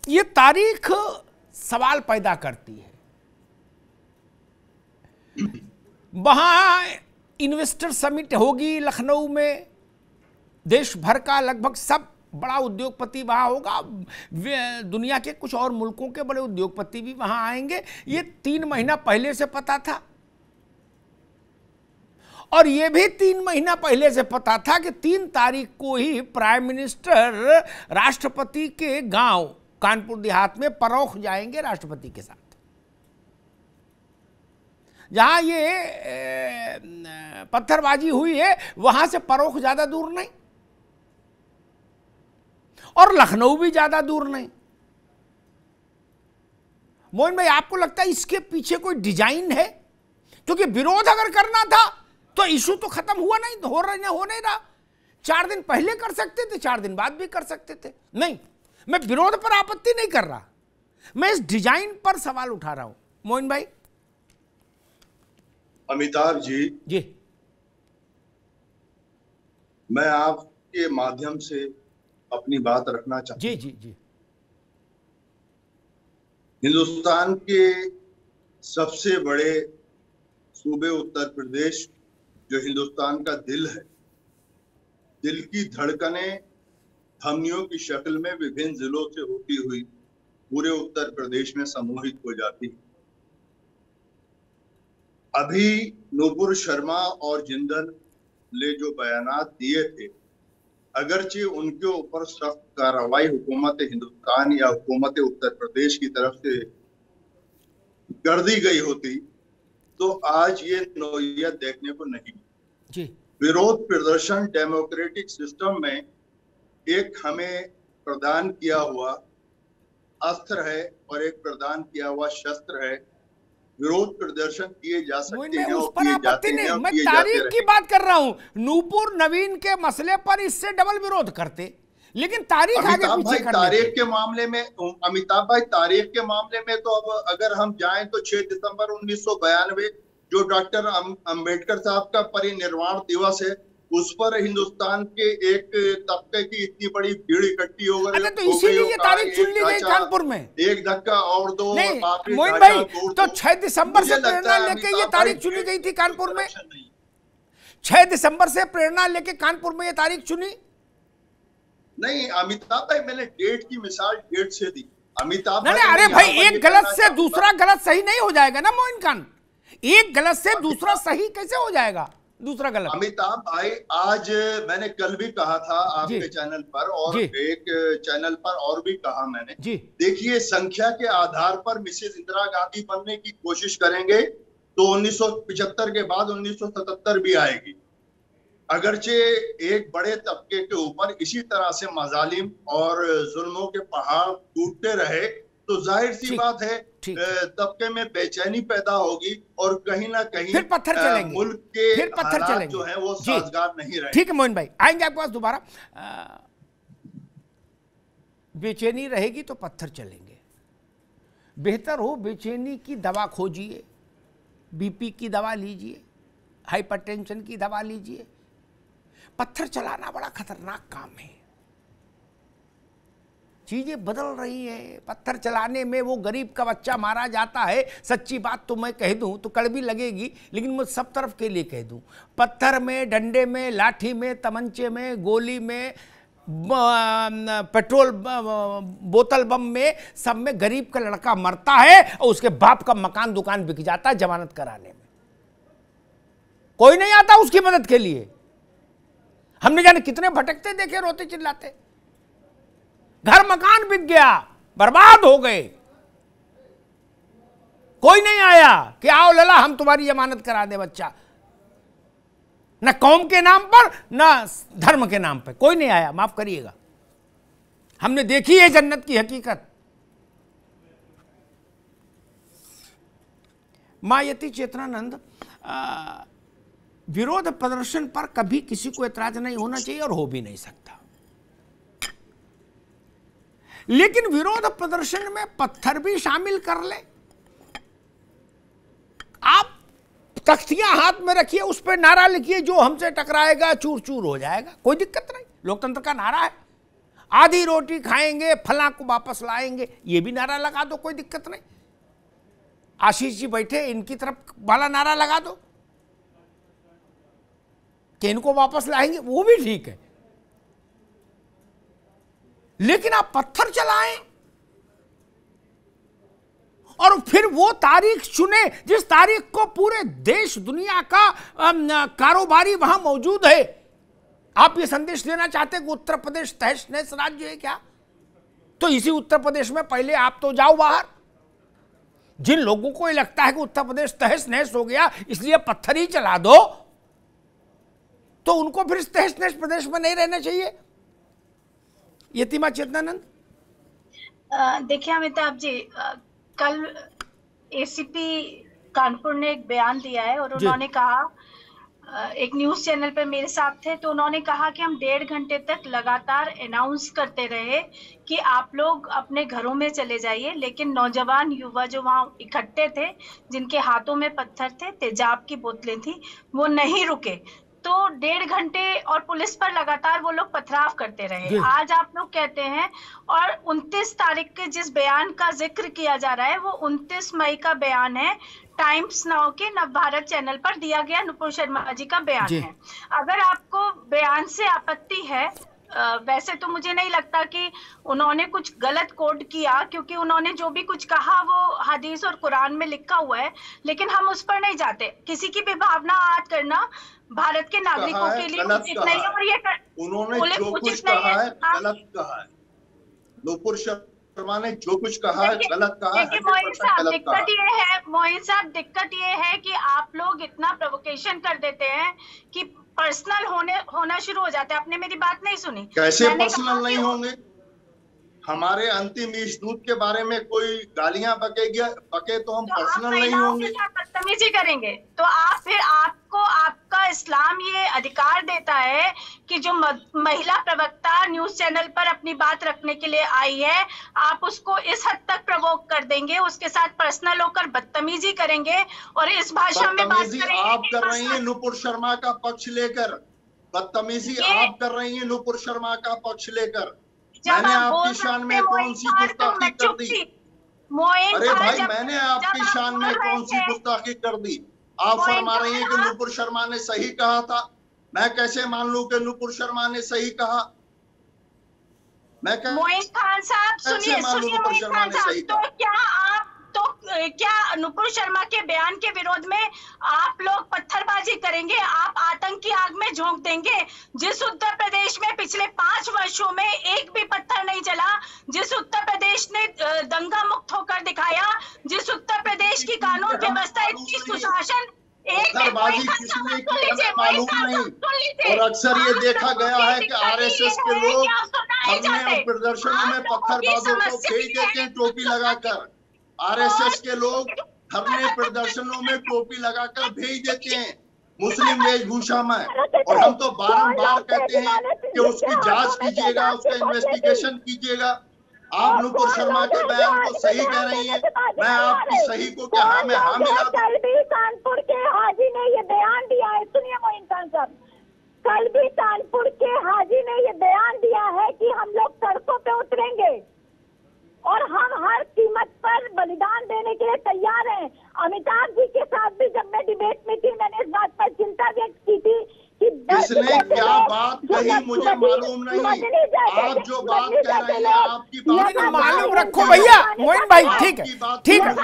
ये तारीख सवाल पैदा करती है। वहां इन्वेस्टर समिट होगी लखनऊ में, देश भर का लगभग सब बड़ा उद्योगपति वहां होगा, दुनिया के कुछ और मुल्कों के बड़े उद्योगपति भी वहां आएंगे। ये 3 महीना पहले से पता था, और ये भी 3 महीना पहले से पता था कि 3 तारीख को ही प्राइम मिनिस्टर राष्ट्रपति के गांव कानपुर देहात में परोख जाएंगे राष्ट्रपति के साथ। जहां ये पत्थरबाजी हुई है वहां से परोख ज्यादा दूर नहीं, और लखनऊ भी ज्यादा दूर नहीं। मोहन भाई, आपको लगता है इसके पीछे कोई डिजाइन है? क्योंकि विरोध अगर करना था तो इशू तो खत्म हुआ नहीं, हो नहीं रहा। 4 दिन पहले कर सकते थे, 4 दिन बाद भी कर सकते थे। नहीं, मैं विरोध पर आपत्ति नहीं कर रहा, मैं इस डिजाइन पर सवाल उठा रहा हूं। मोहन भाई। अमिताभ जी, मैं आपके माध्यम से अपनी बात रखना चाहता हूं। जी। हिंदुस्तान के सबसे बड़े सूबे उत्तर प्रदेश, जो हिंदुस्तान का दिल है, दिल की धड़कनें धमनियों की शक्ल में विभिन्न जिलों से होती हुई पूरे उत्तर प्रदेश में समूहित हो जाती है। अभी नूपुर शर्मा और जिंदल ने जो बयानात दिए थे, अगरचे उनके ऊपर सख्त कार्रवाई हुकूमत हिंदुस्तान या हुकूमत उत्तर प्रदेश की तरफ से कर दी गई होती तो आज ये नौयत देखने को नहीं। जी। विरोध प्रदर्शन डेमोक्रेटिक सिस्टम में एक हमें प्रदान किया हुआ अस्त्र है और एक प्रदान किया हुआ शस्त्र है। विरोध प्रदर्शन किए जा सकते हैं, उस पर आपत्ति नहीं, मैं तारीख की बात कर रहा हूं। नूपुर नवीन के मसले पर इससे डबल विरोध करते, लेकिन तारीख आगे पीछे करते। तारीख के मामले में अमिताभ भाई, तारीख के मामले में तो अब अगर हम जाएं तो 6 दिसंबर 1992 जो डॉक्टर अंबेडकर साहब का परिनिर्वाण दिवस है, उस पर हिंदुस्तान के एक तबके की इतनी बड़ी भीड़ इकट्ठी हो गई, तो इसीलिए ये तारीख चुन ली गई कानपुर में। एक धक्का और दो। मोइन भाई, तो 6 दिसंबर से प्रेरणा लेके ये तारीख चुनी गई थी कानपुर में। 6 दिसंबर से प्रेरणा लेके कानपुर में ये तारीख चुनी नहीं। अमिताभ भाई, मैंने डेट की मिसाल डेट से दी। अमिताभ भाई, अरे भाई, एक गलत से दूसरा गलत सही नहीं हो जाएगा ना मोइन खान। एक गलत से दूसरा सही कैसे हो जाएगा? दूसरा गलत। अमिताभ भाई, आज मैंने कल भी कहा था आपके चैनल पर और एक चैनल पर और भी कहा मैंने। देखिए, संख्या के आधार पर मिसेस इंदिरा गांधी बनने की कोशिश करेंगे तो 1975 के बाद 1977 भी आएगी। अगरचे एक बड़े तबके के ऊपर इसी तरह से मजालिम और जुल्मों के पहाड़ टूटते रहे तो जाहिर सी बात है तबके में बेचैनी पैदा होगी और कहीं ना कहीं फिर पत्थर चलेंगे, मुल्क के फिर पत्थर चलेंगे जो है वो साजगार नहीं रहे। ठीक है मोइन भाई, आएंगे आपके पास दोबारा। बेचैनी रहेगी तो पत्थर चलेंगे। बेहतर हो बेचैनी की दवा खोजिए, बीपी की दवा लीजिए, हाइपरटेंशन की दवा लीजिए। पत्थर चलाना बड़ा खतरनाक काम है। चीजें बदल रही है। पत्थर चलाने में वो गरीब का बच्चा मारा जाता है। सच्ची बात तो मैं कह दूं तो कड़वी लगेगी, लेकिन मैं सब तरफ के लिए कह दूं, पत्थर में, डंडे में, लाठी में, तमंचे में, गोली में, पेट्रोल बोतल बम में, सब में गरीब का लड़का मरता है और उसके बाप का मकान दुकान बिक जाता है जमानत कराने में। कोई नहीं आता उसकी मदद के लिए। हमने जाने कितने भटकते देखे, रोते चिल्लाते। घर मकान बिक गया, बर्बाद हो गए, कोई नहीं आया कि आओ लला हम तुम्हारी जमानत करा दे बच्चा। न कौम के नाम पर न धर्म के नाम पर कोई नहीं आया। माफ करिएगा, हमने देखी है जन्नत की हकीकत। मायती चेतनानंद, विरोध प्रदर्शन पर कभी किसी को ऐतराज नहीं होना चाहिए और हो भी नहीं सकता, लेकिन विरोध प्रदर्शन में पत्थर भी शामिल कर ले। आप तख्तियां हाथ में रखिए, उस पर नारा लिखिए, जो हमसे टकराएगा चूर चूर हो जाएगा, कोई दिक्कत नहीं, लोकतंत्र का नारा है। आधी रोटी खाएंगे, फला को वापस लाएंगे, ये भी नारा लगा दो, कोई दिक्कत नहीं। आशीष जी बैठे, इनकी तरफ वाला नारा लगा दो कि इनको वापस लाएंगे, वो भी ठीक है। लेकिन आप पत्थर चलाएं और फिर वो तारीख चुने जिस तारीख को पूरे देश दुनिया का कारोबारी वहां मौजूद है। आप ये संदेश देना चाहते हैं कि उत्तर प्रदेश तहस नहस राज्य है क्या? तो इसी उत्तर प्रदेश में पहले आप तो जाओ बाहर। जिन लोगों को ये लगता है कि उत्तर प्रदेश तहस नहस हो गया इसलिए पत्थर ही चला दो, तो उनको फिर इस तहस नहस प्रदेश में नहीं रहना चाहिए। यतिमा चेतनानंद, देखिए अमिताभ जी, कल एसीपी कानपुर ने एक बयान दिया है और उन्होंने कहा, एक न्यूज चैनल पर मेरे साथ थे, तो उन्होंने कहा कि हम 1.5 घंटे तक लगातार अनाउंस करते रहे कि आप लोग अपने घरों में चले जाइए, लेकिन नौजवान युवा जो वहां इकट्ठे थे, जिनके हाथों में पत्थर थे, तेजाब की बोतलें थी, वो नहीं रुके। तो 1.5 घंटे और पुलिस पर लगातार वो लोग पथराव करते रहे। आज आप लोग कहते हैं, और 29 तारीख के जिस बयान का जिक्र किया जा रहा है वो 29 मई का बयान है, टाइम्स नाउ के नवभारत चैनल पर दिया गया नुपुर शर्मा जी का बयान है। अगर आपको बयान से आपत्ति है, वैसे तो मुझे नहीं लगता कि उन्होंने कुछ गलत कोड किया, क्योंकि उन्होंने जो भी कुछ कहा वो हदीस और कुरान में लिखा हुआ है, लेकिन हम उस पर नहीं जाते। किसी की भी भावना आहत करना भारत के नागरिकों के लिए उचित नहीं है, और ये उन्होंने जो कुछ कहा है गलत कहा है। नुपुर शर्मा ने जो कुछ कहा है गलत कहा है। मोइन साहब, दिक्कत ये है कि आप लोग इतना प्रोवोकेशन कर देते हैं कि पर्सनल होना शुरू हो जाता है। आपने मेरी बात नहीं सुनी। कैसे पर्सनल नहीं होंगे? हमारे अंतिम ईशदूत के बारे में कोई गालियां बके तो हम पर्सनल नहीं होंगे? बदतमीजी करेंगे तो आप फिर आपको आपका इस्लाम ये अधिकार देता है कि जो महिला प्रवक्ता न्यूज चैनल पर अपनी बात रखने के लिए आई है, आप उसको इस हद तक प्रवोक कर देंगे, उसके साथ पर्सनल होकर बदतमीजी करेंगे और इस भाषा में बात करेंगे। आप कर रही हैं नुपुर शर्मा का पक्ष लेकर, बदतमीजी आप कर रही हैं नुपुर शर्मा का पक्ष लेकर। मैंने आपकी शान में कौन सी गुस्ताखी कर दी? अरे भाई, मैंने आपकी शान में कौन सी गुस्ताखी कर दी? आप फरमा रही हैं कि नुपुर शर्मा ने सही कहा था। मैं कैसे मान लूं कि नुपुर शर्मा ने सही कहा? मैं मोइन खान साहब सुनिए, नुपुर शर्मा ने सही कहा तो क्या नुपुर शर्मा के बयान के विरोध में आप लोग पत्थरबाजी करेंगे? आप आतंक की आग में झोंक देंगे? जिस उत्तर प्रदेश में पिछले 5 वर्षों में एक भी पत्थर नहीं चला, जिस उत्तर प्रदेश ने दंगा मुक्त होकर दिखाया, जिस उत्तर प्रदेश की कानून व्यवस्था इतनी सुशासन, पत्थरबाजी किसने की मालूम नहीं। और अक्सर ये देखा गया है कि आरएसएस के लोग धरने और प्रदर्शनों में पत्थरबाजों को भेज देते हैं टोपी लगाकर। आरएसएस के लोग धरने प्रदर्शनों में टोपी लगाकर भेज देते हैं मुस्लिम वेशभूषा में, और हम तो बारंबार कहते हैं कि उसकी जांच कीजिएगा, उसका इन्वेस्टिगेशन कीजिएगा। आप नुपुर शर्मा के बयान को सही कह रही हैं, मैं आपकी सही को क्या हाँ में हाँ मिला दूं? कल भी कानपुर के हाजी ने ये बयान दिया है, सुनिए मोइन खान साहब, कल भी कानपुर के हाजी ने ये बयान दिया है कि हम लोग सड़कों पे उतरेंगे और हम हर कीमत पर बलिदान देने के लिए तैयार हैं। अमिताभ जी के साथ भी जब मैं डिबेट में थी, मैंने इस बात पर चिंता व्यक्त की थी कि किसने क्या बात कही मुझे मालूम नहीं। आप जो बात कह रहे हैं आपकी बात मालूम रखो भैया। मोइन भाई ठीक है, ठीक है।